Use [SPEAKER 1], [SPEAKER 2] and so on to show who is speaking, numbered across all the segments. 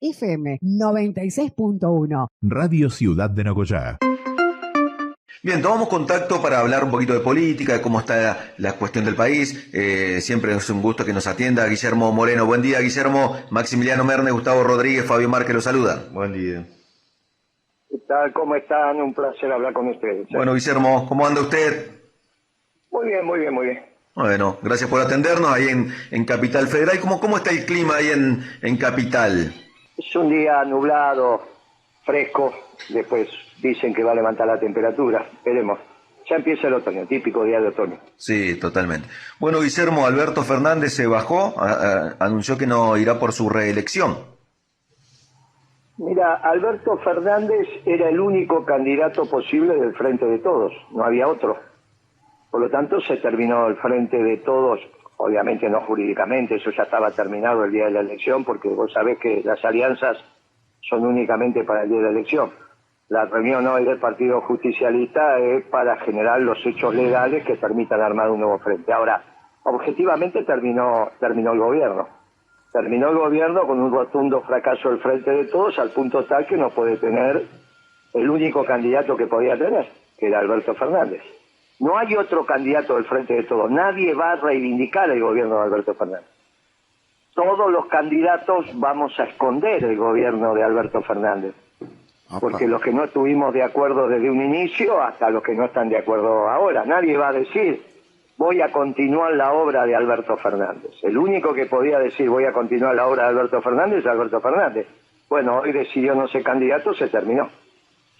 [SPEAKER 1] FM 96.1.
[SPEAKER 2] Radio Ciudad de Nogoyá.
[SPEAKER 3] Bien, tomamos contacto para hablar un poquito de política, de cómo está la cuestión del país. Siempre es un gusto que nos atienda Guillermo Moreno. Buen día, Guillermo. Maximiliano Merne, Gustavo Rodríguez, Fabio Márquez lo saluda. Buen día.
[SPEAKER 4] ¿Qué tal? ¿Cómo están? Un placer hablar con ustedes.
[SPEAKER 3] Bueno, Guillermo, ¿cómo anda usted?
[SPEAKER 4] Muy bien, muy bien, muy bien.
[SPEAKER 3] Bueno, gracias por atendernos ahí en Capital Federal. ¿Cómo está el clima ahí en Capital?
[SPEAKER 4] Es un día nublado, fresco, después dicen que va a levantar la temperatura, veremos. Ya empieza el otoño, típico día de otoño.
[SPEAKER 3] Sí, totalmente. Bueno, Guillermo, Alberto Fernández se bajó, anunció que no irá por su reelección.
[SPEAKER 4] Mira, Alberto Fernández era el único candidato posible del Frente de Todos, no había otro. Por lo tanto, se terminó el Frente de Todos, obviamente no jurídicamente, eso ya estaba terminado el día de la elección, porque vos sabés que las alianzas son únicamente para el día de la elección. La reunión hoy del Partido Justicialista es para generar los hechos legales que permitan armar un nuevo frente. Ahora, objetivamente terminó el gobierno. Terminó el gobierno con un rotundo fracaso del Frente de Todos, al punto tal que no puede tener el único candidato que podía tener, que era Alberto Fernández. No hay otro candidato del Frente de Todos. Nadie va a reivindicar el gobierno de Alberto Fernández. Todos los candidatos vamos a esconder el gobierno de Alberto Fernández. Porque los que no estuvimos de acuerdo desde un inicio hasta los que no están de acuerdo ahora. Nadie va a decir, voy a continuar la obra de Alberto Fernández. El único que podía decir, voy a continuar la obra de Alberto Fernández es Alberto Fernández. Bueno, hoy decidió no ser candidato, se terminó.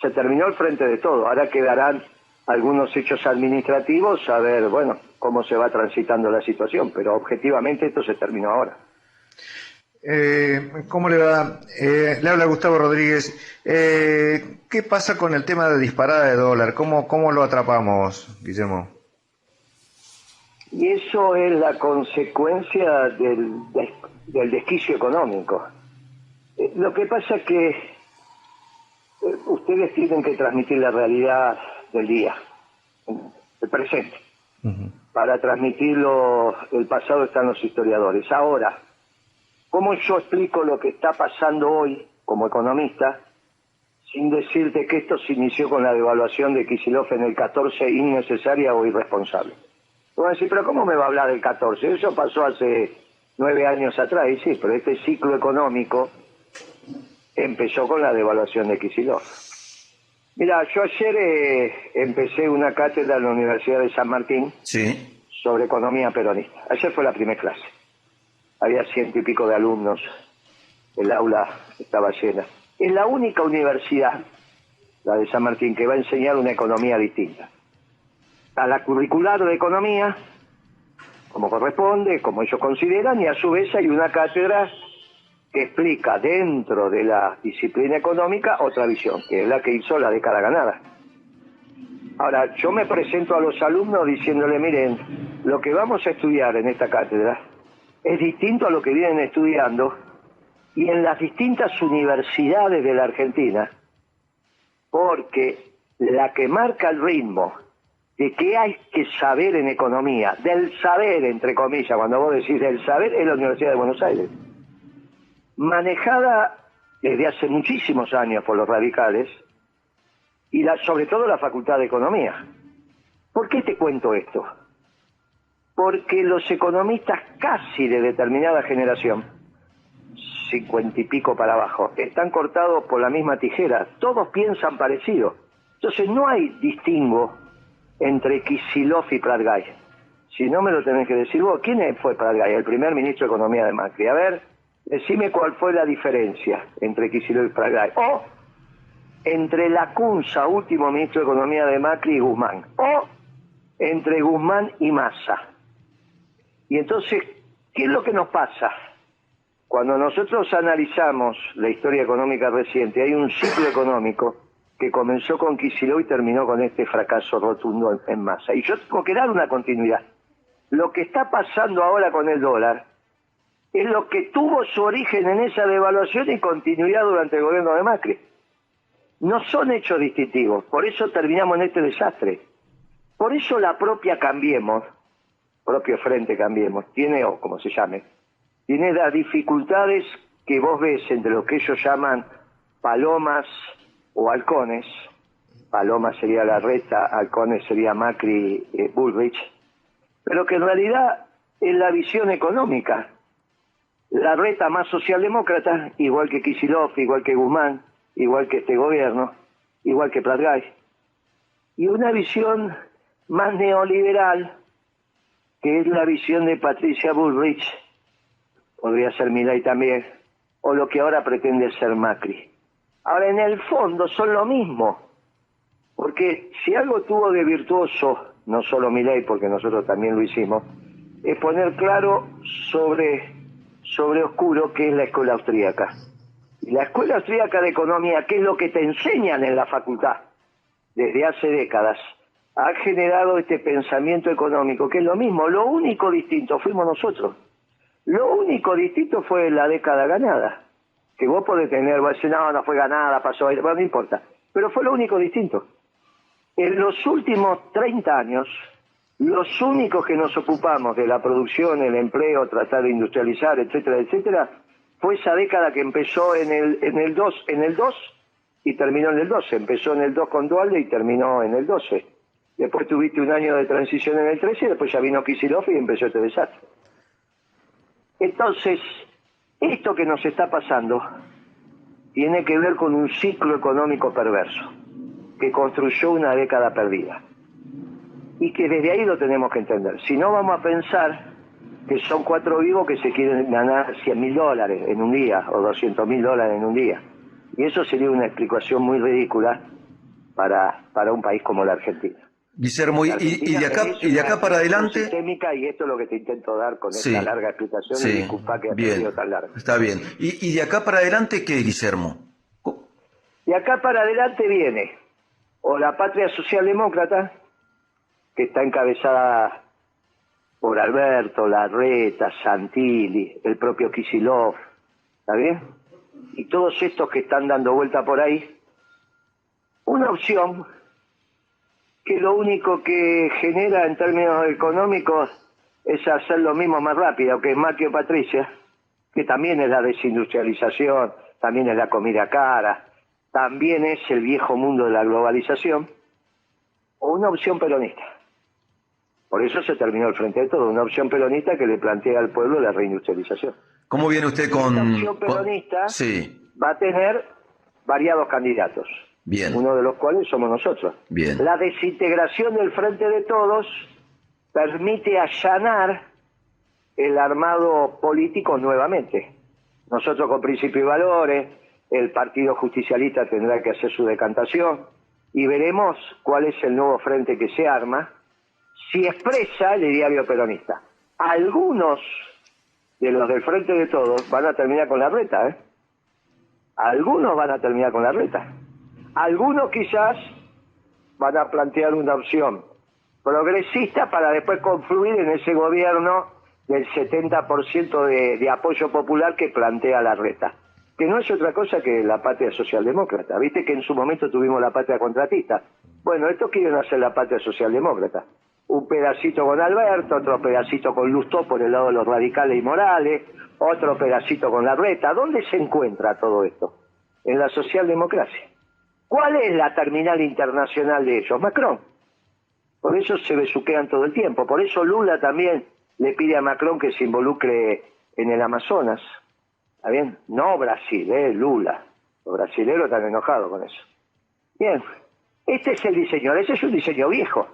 [SPEAKER 4] Se terminó el Frente de Todo. Ahora quedarán algunos hechos administrativos, a ver, bueno, cómo se va transitando la situación. Pero objetivamente esto se terminó ahora.
[SPEAKER 5] ¿Cómo le va? Le habla Gustavo Rodríguez. ¿Qué pasa con el tema de disparada de dólar? ¿Cómo lo atrapamos, Guillermo?
[SPEAKER 4] Y eso es la consecuencia del desquicio económico. Lo que pasa es que ustedes tienen que transmitir la realidad del día, el presente. Para transmitirlo, el pasado están los historiadores. Ahora, ¿cómo yo explico lo que está pasando hoy como economista sin decirte que esto se inició con la devaluación de Kicillof en el 14 innecesaria o irresponsable? Voy a decir, pero ¿cómo me va a hablar del 14? Eso pasó hace 9 años atrás, y sí, pero este ciclo económico empezó con la devaluación de Kicillof. Mira, yo ayer empecé una cátedra en la Universidad de San Martín sobre economía peronista. Ayer fue la primera clase. Había 100 y pico de alumnos, el aula estaba llena. Es la única universidad, la de San Martín, que va a enseñar una economía distinta. A la curricular de economía, como corresponde, como ellos consideran, y a su vez hay una cátedra que explica dentro de la disciplina económica otra visión, que es la que hizo la década ganada. Ahora, yo me presento a los alumnos diciéndole, miren, lo que vamos a estudiar en esta cátedra es distinto a lo que vienen estudiando y en las distintas universidades de la Argentina, porque la que marca el ritmo de qué hay que saber en economía, del saber, entre comillas, cuando vos decís del saber, es la Universidad de Buenos Aires. Manejada desde hace muchísimos años por los radicales y sobre todo la Facultad de Economía. ¿Por qué te cuento esto? Porque los economistas casi de determinada generación, 50 y pico para abajo, están cortados por la misma tijera. Todos piensan parecido. Entonces no hay distingo entre Kicillof y Prat-Gay. Si no me lo tenés que decir vos, ¿quién fue Prat-Gay? El primer ministro de Economía de Macri. A ver, decime cuál fue la diferencia entre Kicillof y Prat-Gay. O entre Lacunza, último ministro de Economía de Macri, y Guzmán. O entre Guzmán y Massa. Y entonces, ¿qué es lo que nos pasa? Cuando nosotros analizamos la historia económica reciente, hay un ciclo económico que comenzó con Kicillof y terminó con este fracaso rotundo en Massa. Y yo tengo que dar una continuidad. Lo que está pasando ahora con el dólar es lo que tuvo su origen en esa devaluación y continuidad durante el gobierno de Macri. No son hechos distintivos, por eso terminamos en este desastre. Por eso la propia Cambiemos, propio Frente Cambiemos, tiene, o como se llame, tiene las dificultades que vos ves entre lo que ellos llaman palomas o halcones, paloma sería Larreta, halcones sería Macri, Bullrich, pero que en realidad es la visión económica. Larreta más socialdemócrata, igual que Kicillof, igual que Guzmán, igual que este gobierno, igual que Pratgay, y una visión más neoliberal, que es la visión de Patricia Bullrich, podría ser Milei también, o lo que ahora pretende ser Macri. Ahora, en el fondo son lo mismo, porque si algo tuvo de virtuoso, no solo Milei, porque nosotros también lo hicimos, es poner claro sobre oscuro qué es la escuela austríaca. Y la escuela austríaca de economía, que es lo que te enseñan en la facultad desde hace décadas, ha generado este pensamiento económico, que es lo mismo. Lo único distinto fuimos nosotros. Lo único distinto fue la década ganada. Que vos podés tener, vos decís, no fue ganada, pasó, bueno, no importa. Pero fue lo único distinto. En los últimos 30 años, los únicos que nos ocupamos de la producción, el empleo, tratar de industrializar, etcétera, etcétera, fue esa década que empezó en el 2 y terminó en el 12. Empezó en el 2 con Dualde y terminó en el 12. Después tuviste un año de transición en el 13 y después ya vino Kicillof y empezó este desastre. Entonces, esto que nos está pasando tiene que ver con un ciclo económico perverso que construyó una década perdida. Y que desde ahí lo tenemos que entender. Si no, vamos a pensar que son 4 vivos que se quieren ganar $100.000 en un día o $200.000 en un día. Y eso sería una explicación muy ridícula para un país como la Argentina.
[SPEAKER 3] Guillermo, y de acá para adelante...
[SPEAKER 4] Sistémica, y esto es lo que te intento dar con esta larga explicación, y disculpa que haya sido tan larga.
[SPEAKER 3] Está bien. ¿Y de acá para adelante qué, Guillermo?
[SPEAKER 4] De acá para adelante viene o la patria socialdemócrata, que está encabezada por Alberto, Larreta, Santilli, el propio Kicillof, ¿está bien? Y todos estos que están dando vuelta por ahí. Una opción que lo único que genera en términos económicos es hacer lo mismo más rápido, que es Macri o Patricia, que también es la desindustrialización, también es la comida cara, también es el viejo mundo de la globalización, o una opción peronista. Por eso se terminó el Frente de Todos, una opción peronista que le plantea al pueblo la reindustrialización.
[SPEAKER 3] ¿Cómo viene usted con...?
[SPEAKER 4] Esta opción peronista va a tener variados candidatos.
[SPEAKER 3] Bien.
[SPEAKER 4] Uno de los cuales somos nosotros.
[SPEAKER 3] Bien.
[SPEAKER 4] La desintegración del Frente de Todos permite allanar el armado político nuevamente. Nosotros con principios y valores, el Partido Justicialista tendrá que hacer su decantación y veremos cuál es el nuevo frente que se arma, si expresa el ideario peronista. Algunos de los del Frente de Todos van a terminar con Larreta, ¿eh? Algunos van a terminar con Larreta. Algunos quizás van a plantear una opción progresista para después confluir en ese gobierno del 70% de apoyo popular que plantea Larreta, que no es otra cosa que la patria socialdemócrata. Viste que en su momento tuvimos la patria contratista. Bueno, estos quieren hacer la patria socialdemócrata. Un pedacito con Alberto, otro pedacito con Lustó por el lado de los radicales y morales, otro pedacito con Larreta. ¿Dónde se encuentra todo esto? En la socialdemocracia. ¿Cuál es la terminal internacional de ellos? Macron. Por eso se besuquean todo el tiempo. Por eso Lula también le pide a Macron que se involucre en el Amazonas. ¿Está bien? No Brasil, Lula. Los brasileños están enojados con eso. Bien. Este es el diseño. Ese es un diseño viejo.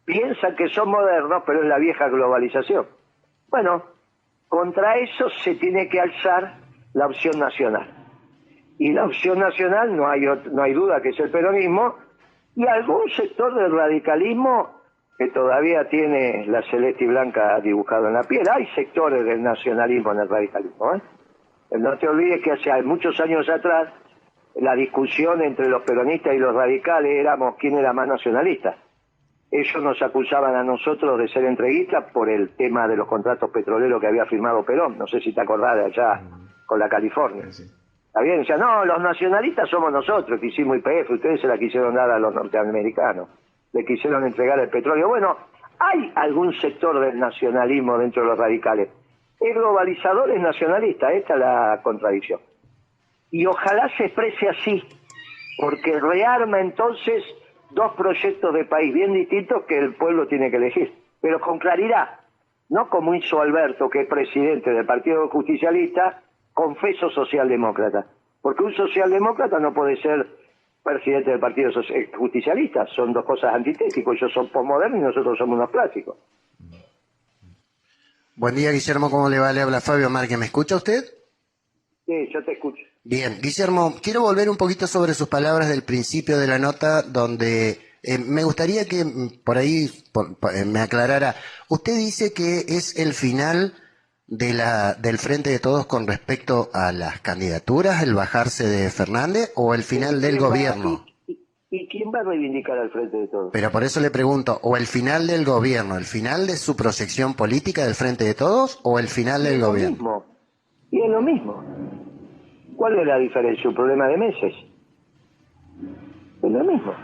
[SPEAKER 4] Piensan que son modernos, pero es la vieja globalización. Bueno, contra eso se tiene que alzar la opción nacional. Y la opción nacional, no hay duda que es el peronismo, y algún sector del radicalismo que todavía tiene la celeste y blanca dibujado en la piel. Hay sectores del nacionalismo en el radicalismo, ¿eh? No te olvides que hace muchos años atrás la discusión entre los peronistas y los radicales éramos quién era más nacionalista. Ellos nos acusaban a nosotros de ser entreguistas por el tema de los contratos petroleros que había firmado Perón. No sé si te acordás de allá con la California.
[SPEAKER 5] Sí.
[SPEAKER 4] Está bien, decían, no, los nacionalistas somos nosotros, que hicimos YPF, ustedes se la quisieron dar a los norteamericanos, le quisieron entregar el petróleo. Bueno, hay algún sector del nacionalismo dentro de los radicales, Es globalizador, es nacionalista, esta es la contradicción. Y ojalá se exprese así, porque rearma entonces dos proyectos de país bien distintos que el pueblo tiene que elegir, pero con claridad, no como hizo Alberto, que es presidente del Partido Justicialista, confeso socialdemócrata, porque un socialdemócrata no puede ser presidente del Partido Justicialista, son dos cosas antitéticas, ellos son posmodernos y nosotros somos unos clásicos.
[SPEAKER 6] Buen día, Guillermo, ¿cómo le va? Le habla Fabio Márquez, ¿me escucha usted?
[SPEAKER 4] Sí, yo te escucho.
[SPEAKER 6] Bien, Guillermo, quiero volver un poquito sobre sus palabras del principio de la nota, donde me gustaría que por ahí me aclarara. Usted dice que es el final del Frente de Todos con respecto a las candidaturas, el bajarse de Fernández, o el final del gobierno.
[SPEAKER 4] ¿Y quién va a reivindicar al Frente de Todos?
[SPEAKER 6] Pero por eso le pregunto, ¿o el final del gobierno, el final de su proyección política del Frente de Todos, o el final del gobierno?
[SPEAKER 4] Mismo. Y es lo mismo. ¿Cuál es la diferencia? ¿Un problema de meses? Es lo mismo.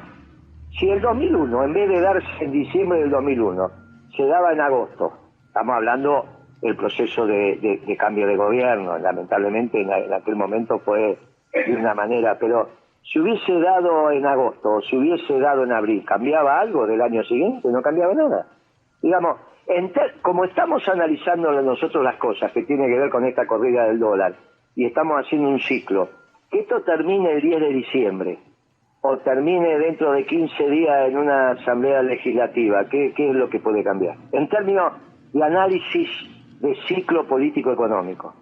[SPEAKER 4] Si el 2001, en vez de darse en diciembre del 2001, se daba en agosto, estamos hablando del proceso de cambio de gobierno, lamentablemente en aquel momento fue de una manera, pero si hubiese dado en agosto o si hubiese dado en abril, ¿cambiaba algo del año siguiente? No cambiaba nada. Digamos, como estamos analizando nosotros las cosas que tienen que ver con esta corrida del dólar y estamos haciendo un ciclo, que esto termine el 10 de diciembre o termine dentro de 15 días en una asamblea legislativa, ¿qué es lo que puede cambiar? En términos de análisis de ciclo político-económico.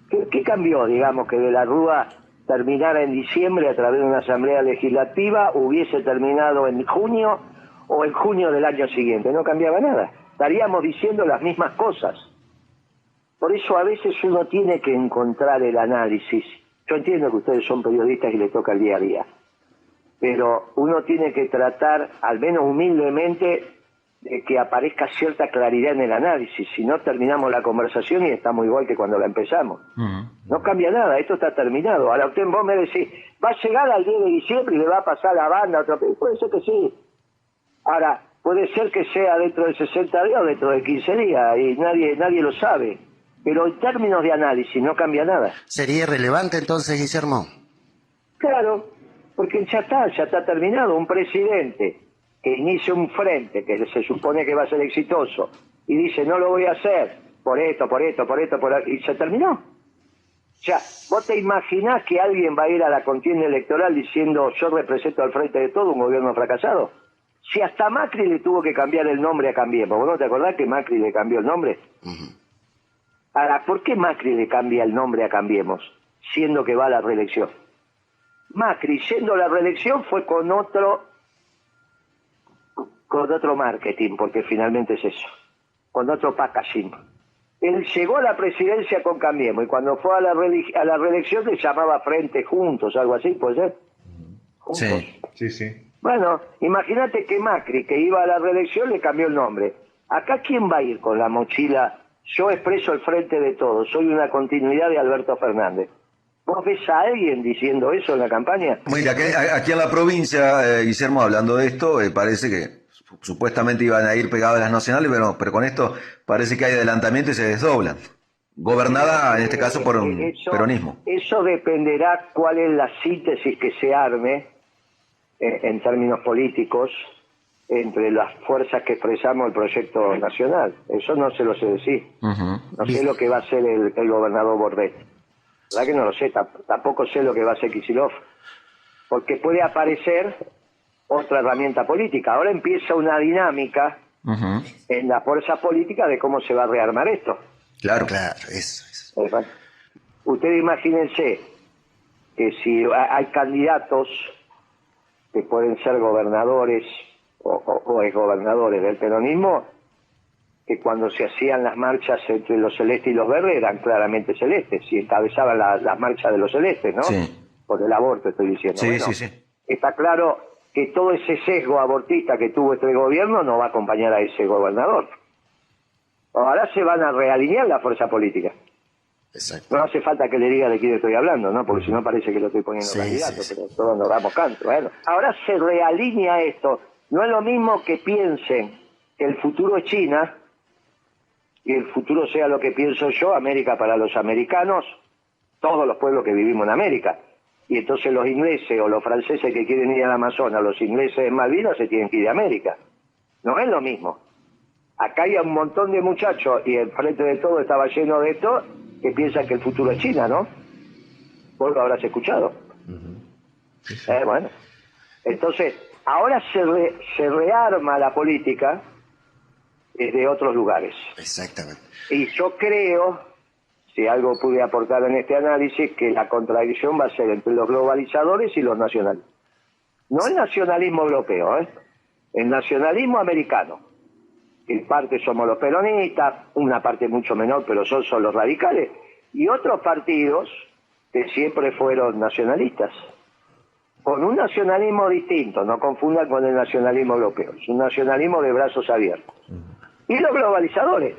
[SPEAKER 4] ¿Qué cambió, digamos, que de la Rúa terminara en diciembre a través de una asamblea legislativa, hubiese terminado en junio o en junio del año siguiente? No cambiaba nada. Estaríamos diciendo las mismas cosas. Por eso a veces uno tiene que encontrar el análisis. Yo entiendo que ustedes son periodistas y les toca el día a día, pero uno tiene que tratar, al menos humildemente, de que aparezca cierta claridad en el análisis. Si no, terminamos la conversación y estamos igual que cuando la empezamos. No cambia nada, esto está terminado. Ahora vos me decís, va a llegar al 10 de diciembre y le va a pasar la banda a otro país. Puede ser que sí. Ahora, puede ser que sea dentro de 60 días o dentro de 15 días, y nadie lo sabe. Pero en términos de análisis no cambia nada.
[SPEAKER 6] ¿Sería irrelevante entonces, Guillermo?
[SPEAKER 4] Claro, porque ya está terminado. Un presidente que inicia un frente que se supone que va a ser exitoso y dice no lo voy a hacer por esto, y se terminó. O sea, ¿vos te imaginás que alguien va a ir a la contienda electoral diciendo yo represento al Frente de Todo un gobierno fracasado? Si hasta Macri le tuvo que cambiar el nombre a Cambiemos. ¿Vos no te acordás que Macri le cambió el nombre? Ahora, ¿por qué Macri le cambia el nombre a Cambiemos, siendo que va a la reelección? Macri, siendo a la reelección, fue con otro marketing, porque finalmente es eso, con otro packaging. Él llegó a la presidencia con Cambiemos, y cuando fue a la reelección le llamaba Frente Juntos, algo así, ¿puede ser? Juntos.
[SPEAKER 5] Sí.
[SPEAKER 4] Bueno, imagínate que Macri, que iba a la reelección, le cambió el nombre. Acá, ¿quién va a ir con la mochila? Yo expreso el Frente de Todos, soy una continuidad de Alberto Fernández. ¿Vos ves a alguien diciendo eso en la campaña?
[SPEAKER 3] Mira, aquí en la provincia, Guillermo, hablando de esto, parece que supuestamente iban a ir pegados a las nacionales, pero con esto parece que hay adelantamiento y se desdoblan. Gobernada, en este caso, por un peronismo.
[SPEAKER 4] Eso dependerá cuál es la síntesis que se arme en términos políticos entre las fuerzas que expresamos el proyecto nacional. Eso no se lo sé decir. No sé lo que va a hacer el gobernador Bordet. La verdad que no lo sé, tampoco sé lo que va a hacer Kicillof, porque puede aparecer otra herramienta política. Ahora empieza una dinámica en la fuerza política de cómo se va a rearmar esto.
[SPEAKER 3] Claro,
[SPEAKER 6] eso.
[SPEAKER 4] Ustedes imagínense que si hay candidatos que pueden ser gobernadores o exgobernadores del peronismo, que cuando se hacían las marchas entre los celestes y los verdes eran claramente celestes, si encabezaban las marchas de los celestes, ¿no?
[SPEAKER 3] Sí.
[SPEAKER 4] Por el aborto estoy diciendo.
[SPEAKER 3] Sí,
[SPEAKER 4] bueno,
[SPEAKER 3] sí.
[SPEAKER 4] Está claro que todo ese sesgo abortista que tuvo este gobierno no va a acompañar a ese gobernador. Ahora se van a realinear la fuerza política.
[SPEAKER 6] Exacto.
[SPEAKER 4] No hace falta que le diga de quién estoy hablando, ¿no? Porque si no parece que lo estoy poniendo candidato, pero todos nos damos canto. Bueno, ahora se realinea esto. No es lo mismo que piensen que el futuro es China y el futuro sea lo que pienso yo, América para los americanos, todos los pueblos que vivimos en América. Y entonces los ingleses o los franceses que quieren ir al Amazonas, los ingleses en Malvinas se tienen que ir de América. No es lo mismo. Acá hay un montón de muchachos, y el frente de todo estaba lleno de esto, que piensan que el futuro es China, ¿no? Vos lo habrás escuchado. Bueno. Entonces, ahora se rearma la política desde otros lugares.
[SPEAKER 6] Exactamente.
[SPEAKER 4] Y yo creo, si algo pude aportar en este análisis, que la contradicción va a ser entre los globalizadores y los nacionalistas. No el nacionalismo europeo, el nacionalismo americano. En parte somos los peronistas, una parte mucho menor, pero son los radicales, y otros partidos que siempre fueron nacionalistas, con un nacionalismo distinto, no confundan con el nacionalismo europeo, es un nacionalismo de brazos abiertos. Y los globalizadores,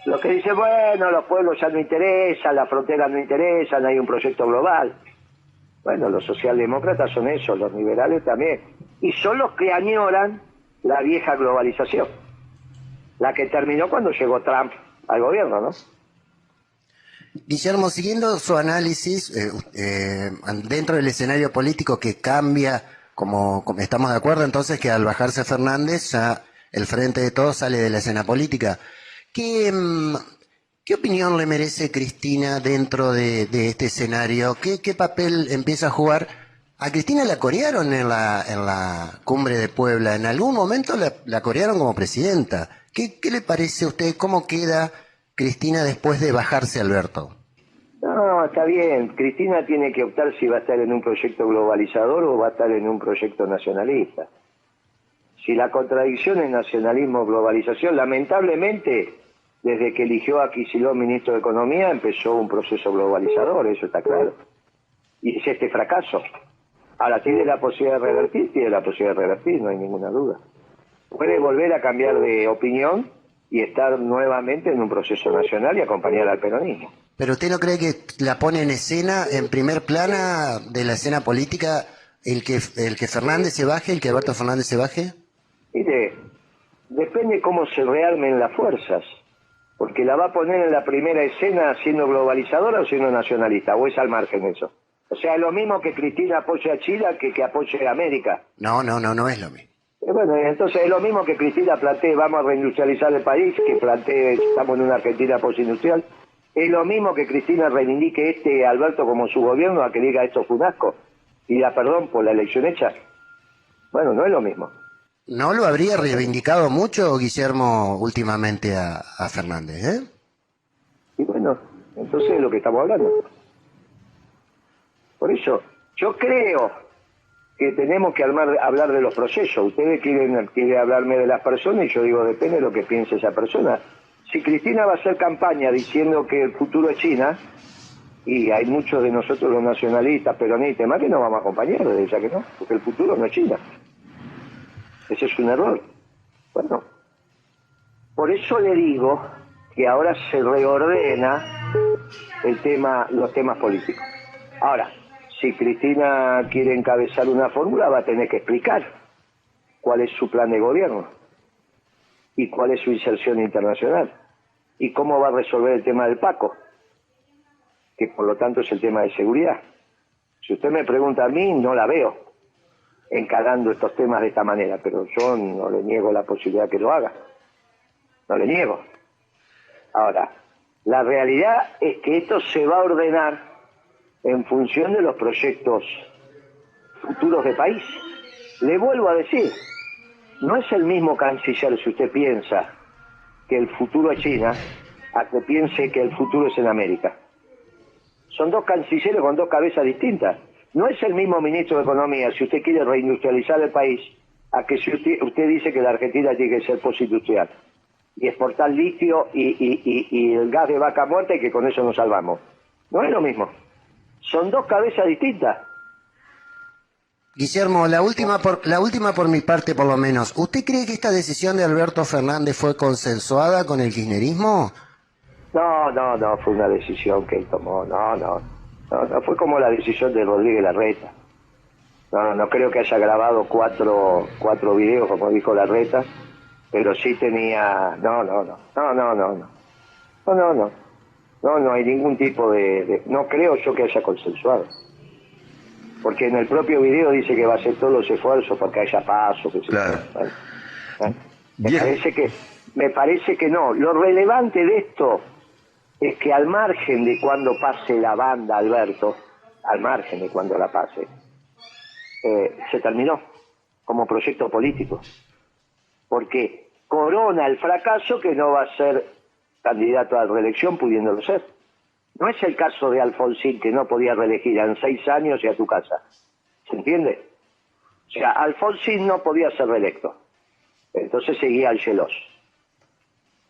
[SPEAKER 4] los que dicen, bueno, los pueblos ya no interesan, las fronteras no interesan, hay un proyecto global. Bueno, los socialdemócratas son esos, los liberales también, y son los que añoran la vieja globalización, la que terminó cuando llegó Trump al gobierno, ¿no?
[SPEAKER 6] Guillermo, siguiendo su análisis, dentro del escenario político que cambia, como estamos de acuerdo entonces que al bajarse Fernández ya el Frente de Todos sale de la escena política. ¿Qué opinión le merece Cristina dentro de este escenario? ¿Qué papel empieza a jugar? A Cristina la corearon en la cumbre de Puebla. En algún momento la corearon como presidenta. ¿Qué le parece a usted? ¿Cómo queda Cristina después de bajarse Alberto?
[SPEAKER 4] No, está bien. Cristina tiene que optar si va a estar en un proyecto globalizador o va a estar en un proyecto nacionalista. Si la contradicción es nacionalismo-globalización, lamentablemente, desde que eligió a Kicillof ministro de Economía, empezó un proceso globalizador, eso está claro. Y es este fracaso. Ahora, ¿tiene la posibilidad de revertir? Tiene la posibilidad de revertir, no hay ninguna duda. Puede volver a cambiar de opinión y estar nuevamente en un proceso nacional y acompañar al peronismo.
[SPEAKER 6] ¿Pero usted no cree que la pone en escena, en primer plana de la escena política, el que Fernández se baje, el que Alberto Fernández se baje?
[SPEAKER 4] Mire, depende cómo se rearmen las fuerzas, porque la va a poner en la primera escena siendo globalizadora o siendo nacionalista, o es al margen eso. O sea, es lo mismo que Cristina apoye a Chile que apoye a América.
[SPEAKER 6] No es lo mismo.
[SPEAKER 4] Bueno, entonces es lo mismo que Cristina plantee, vamos a reindustrializar el país, que plantee, estamos en una Argentina postindustrial. Es lo mismo que Cristina reivindique Alberto como su gobierno, a que diga esto fue un asco, y da perdón por la elección hecha. Bueno, no es lo mismo.
[SPEAKER 6] ¿No lo habría reivindicado mucho Guillermo últimamente a Fernández,
[SPEAKER 4] Y bueno, entonces es lo que estamos hablando. Por eso, yo creo que tenemos que hablar de los procesos. Ustedes quieren hablarme de las personas y yo digo, depende de lo que piense esa persona. Si Cristina va a hacer campaña diciendo que el futuro es China, y hay muchos de nosotros los nacionalistas, peronistas, más que no vamos a acompañar, ya que no, porque el futuro no es China. Ese es un error. Bueno, por eso le digo que ahora se reordena los temas políticos. Ahora, si Cristina quiere encabezar una fórmula, va a tener que explicar cuál es su plan de gobierno y cuál es su inserción internacional y cómo va a resolver el tema del Paco, que por lo tanto es el tema de seguridad. Si usted me pregunta a mí, no la veo encarando estos temas de esta manera, pero yo no le niego la posibilidad que lo haga. No le niego. Ahora, la realidad es que esto se va a ordenar en función de los proyectos futuros de país. Le vuelvo a decir, no es el mismo canciller, si usted piensa que el futuro es China, a que piense que el futuro es en América. Son dos cancilleres con dos cabezas distintas. No es el mismo ministro de Economía, si usted quiere reindustrializar el país, a que si usted dice que la Argentina tiene que ser postindustrial y exportar litio y el gas de vaca muerta y que con eso nos salvamos. No es lo mismo. Son dos cabezas distintas.
[SPEAKER 6] Guillermo, la última por mi parte por lo menos. ¿Usted cree que esta decisión de Alberto Fernández fue consensuada con el kirchnerismo?
[SPEAKER 4] No, fue una decisión que él tomó, no, fue como la decisión de Rodríguez Larreta. No creo que haya grabado cuatro videos, como dijo Larreta, pero sí tenía, no, No hay ningún tipo no creo yo que haya consensuado. Porque en el propio video dice que va a hacer todos los esfuerzos para que haya paso. Que
[SPEAKER 3] Claro.
[SPEAKER 4] Me parece que no. Lo relevante de esto es que al margen de cuando pase la banda, Alberto, al margen de cuando la pase, se terminó como proyecto político. Porque corona el fracaso que no va a ser candidato a la reelección pudiéndolo ser. No es el caso de Alfonsín, que no podía reelegir en 6 años y a tu casa. ¿Se entiende? O sea, Alfonsín no podía ser reelecto. Entonces seguía Angelos.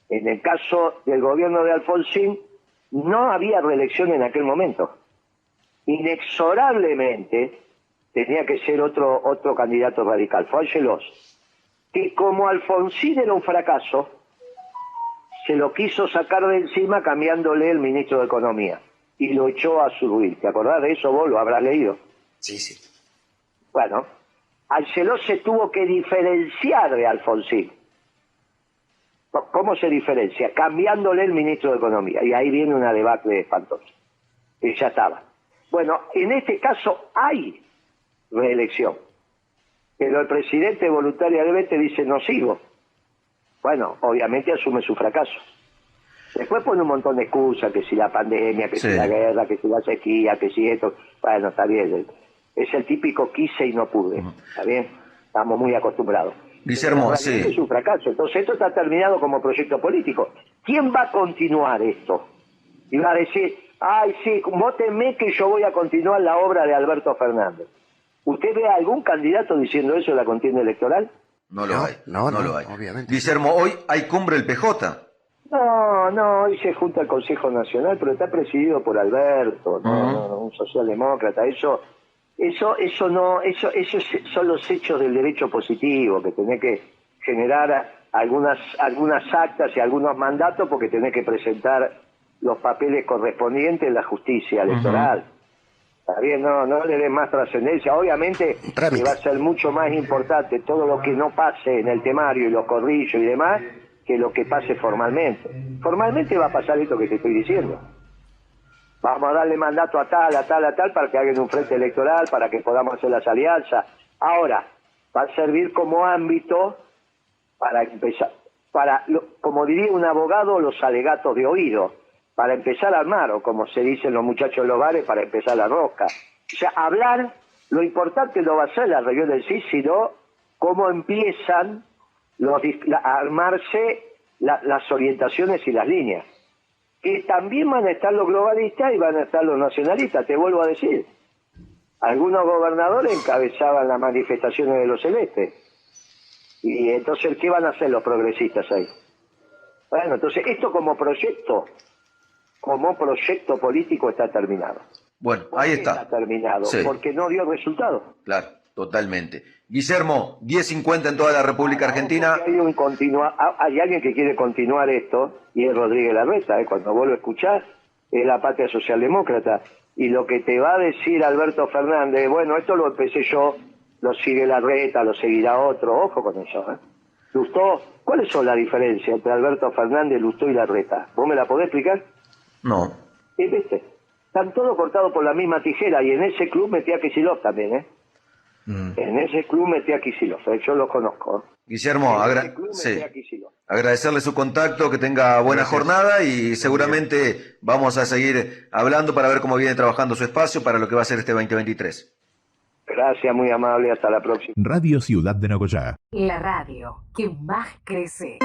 [SPEAKER 4] En el caso del gobierno de Alfonsín, no había reelección en aquel momento. Inexorablemente tenía que ser otro candidato radical. Fue Angelos, que como Alfonsín era un fracaso, se lo quiso sacar de encima cambiándole el ministro de Economía y lo echó a Zurduy. ¿Te acordás de eso? Vos lo habrás leído.
[SPEAKER 6] Sí.
[SPEAKER 4] Bueno, Angelos se tuvo que diferenciar de Alfonsín. ¿Cómo se diferencia? Cambiándole el ministro de Economía. Y ahí viene una debacle espantosa. Y ya estaba. Bueno, en este caso hay reelección. Pero el presidente voluntariamente dice no sigo. Bueno, obviamente asume su fracaso. Después pone un montón de excusas, que si la pandemia, que si la guerra, que si la sequía, que si esto. Bueno, está bien. Es el típico quise y no pude. ¿Está bien? Estamos muy acostumbrados.
[SPEAKER 3] Guillermo, sí.
[SPEAKER 4] Es un fracaso. Entonces esto está terminado como proyecto político. ¿Quién va a continuar esto? Y va a decir, ay, sí, vótenme que yo voy a continuar la obra de Alberto Fernández. ¿Usted ve a algún candidato diciendo eso en la contienda electoral?
[SPEAKER 3] No lo hay. No lo hay.
[SPEAKER 6] Obviamente.
[SPEAKER 3] Guillermo, hoy hay cumbre el PJ.
[SPEAKER 4] No, hoy se junta el Consejo Nacional, pero está presidido por Alberto, un socialdemócrata. Eso son los hechos del derecho positivo, que tenés que generar algunas actas y algunos mandatos porque tenés que presentar los papeles correspondientes en la justicia electoral. Está bien, no le des más trascendencia. Obviamente que va a ser mucho más importante todo lo que no pase en el temario y los corrillos y demás que lo que pase formalmente. Formalmente va a pasar esto que te estoy diciendo. Vamos a darle mandato a tal para que hagan un frente electoral, para que podamos hacer las alianzas. Ahora, va a servir como ámbito para empezar, como diría un abogado, los alegatos de oído, para empezar a armar, o como se dicen los muchachos en los bares, para empezar la rosca. O sea, hablar, lo importante no va a ser la reunión del sí, sino cómo empiezan a armarse las orientaciones y las líneas. Que también van a estar los globalistas y van a estar los nacionalistas, te vuelvo a decir. Algunos gobernadores encabezaban las manifestaciones de los celestes. Y entonces, ¿qué van a hacer los progresistas ahí? Bueno, entonces, esto como proyecto político está terminado.
[SPEAKER 3] Bueno, ahí está.
[SPEAKER 4] Está terminado, porque no dio resultado.
[SPEAKER 3] Claro, totalmente. Guillermo, 10:50 en toda la República Argentina.
[SPEAKER 4] Hay alguien que quiere continuar esto, y es Rodríguez Larreta, cuando vos lo escuchás, es la Patria Socialdemócrata. Y lo que te va a decir Alberto Fernández, bueno, esto lo empecé yo, lo sigue Larreta, lo seguirá otro, ojo con eso. Lustó, ¿cuáles son las diferencias entre Alberto Fernández, Lustó y Larreta? ¿Vos me la podés explicar?
[SPEAKER 3] No.
[SPEAKER 4] ¿Viste? Están todos cortados por la misma tijera, y en ese club metí a Kicillof también, En ese club metí a Kicillof, yo lo conozco.
[SPEAKER 3] Guillermo, agradecerle su contacto, que tenga buena jornada y seguramente vamos a seguir hablando para ver cómo viene trabajando su espacio para lo que va a ser este 2023.
[SPEAKER 4] Gracias, muy amable, hasta la próxima.
[SPEAKER 2] Radio Ciudad de Nogoyá.
[SPEAKER 1] La radio que más crece.